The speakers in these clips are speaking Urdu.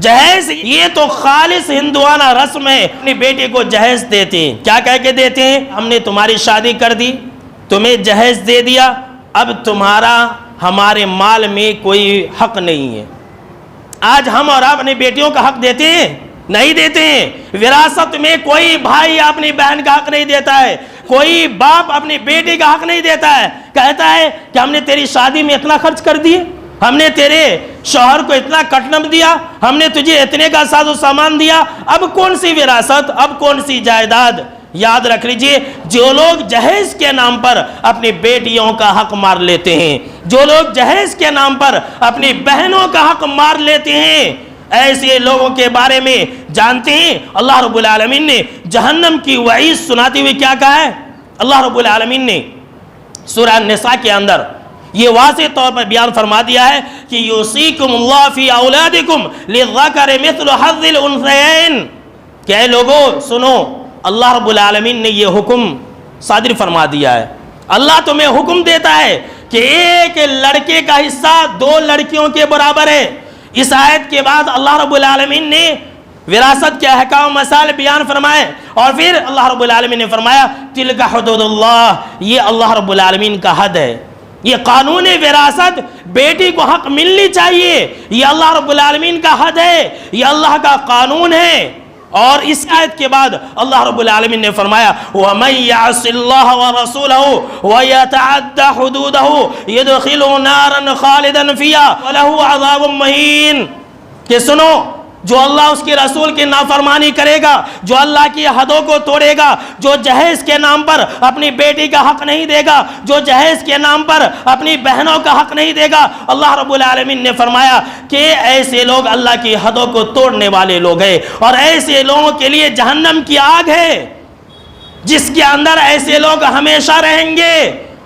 جہیز یہ تو خالص ہندوانہ رسم ہے، اپنی بیٹی کو جہیز دیتے ہیں، کیا کہہ کے دیتے ہیں؟ ہم نے تمہاری شادی کر دی، تمہیں جہیز دے دیا، اب تمہارا ہمارے مال میں کوئی حق نہیں ہے۔ آج ہم اور آپ اپنی بیٹیوں کا حق دیتے ہیں؟ نہیں دیتے ہیں۔ وراثت میں کوئی بھائی اپنی بہن کا حق نہیں دیتا ہے، کوئی باپ اپنی بیٹی کا حق نہیں دیتا ہے، کہتا ہے کہ ہم نے تیری شادی میں اتنا خرچ کر دیے، ہم نے تیرے شوہر کو اتنا کٹنم دیا، ہم نے تجھے اتنے کا ساز و سامان دیا، اب کون سی وراثت، اب کون سی جائیداد؟ یاد رکھ لیجئے، جو لوگ جہیز کے نام پر اپنی بیٹیوں کا حق مار لیتے ہیں، جو لوگ جہیز کے نام پر اپنی بہنوں کا حق مار لیتے ہیں، ایسے لوگوں کے بارے میں جانتے ہیں اللہ رب العالمین نے جہنم کی وعید سناتے ہوئے کیا کہا ہے؟ اللہ رب العالمین نے سورہ النساء کے اندر یہ واضح طور پر بیان فرما دیا ہے کہ یوصیکم اللہ فی اولادکم للذکر مثل حظ الانثیین، کہ اے لوگوں سنو، اللہ رب العالمین نے یہ حکم صادر فرما دیا ہے، اللہ تمہیں حکم دیتا ہے کہ ایک لڑکے کا حصہ دو لڑکیوں کے برابر ہے۔ اس آیت کے بعد اللہ رب العالمین نے وراثت کے احکام مسائل بیان فرمائے، اور پھر اللہ رب العالمین نے فرمایا تلک حدود اللہ، یہ اللہ رب العالمین کا حد ہے، یہ قانون وراثت، بیٹی کو حق ملنی چاہیے، یہ اللہ رب العالمین کا حد ہے، یہ اللہ کا قانون ہے۔ اور اس آیت کے بعد اللہ رب العالمین نے فرمایا وَمَن يَعْصِ اللَّهَ وَرَسُولَهُ وَيَتَعَدَّ حُدُودَهُ يُدْخِلْهُ نَارًا خَالِدًا فِيهَا وَلَهُ عَذَابٌ مُّهِينٌ، کہ سنو، جو اللہ اس کے رسول کی نافرمانی کرے گا، جو اللہ کی حدوں کو توڑے گا، جو جہیز کے نام پر اپنی بیٹی کا حق نہیں دے گا، جو جہیز کے نام پر اپنی بہنوں کا حق نہیں دے گا، اللہ رب العالمین نے فرمایا کہ ایسے لوگ اللہ کی حدوں کو توڑنے والے لوگ ہیں، اور ایسے لوگوں کے لیے جہنم کی آگ ہے جس کے اندر ایسے لوگ ہمیشہ رہیں گے۔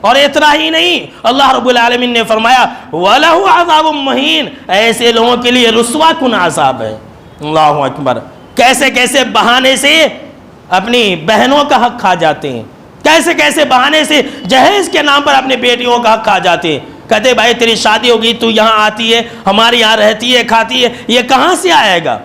اور اتنا ہی نہیں، اللہ رب العالمین نے فرمایا وَلَهُ عَذَابٌ مُّهِينٌ، ایسے لوگوں کے لیے رسوا کن عذاب ہے۔ اللہ اکبر، کیسے کیسے بہانے سے اپنی بہنوں کا حق کھا جاتے ہیں، کیسے کیسے بہانے سے جہیز کے نام پر اپنی بیٹیوں کا حق کھا جاتے ہیں، کہتے بھائی تیری شادی ہوگی، تو یہاں آتی ہے، ہمارے یہاں رہتی ہے، کھاتی ہے، یہ کہاں سے آئے گا؟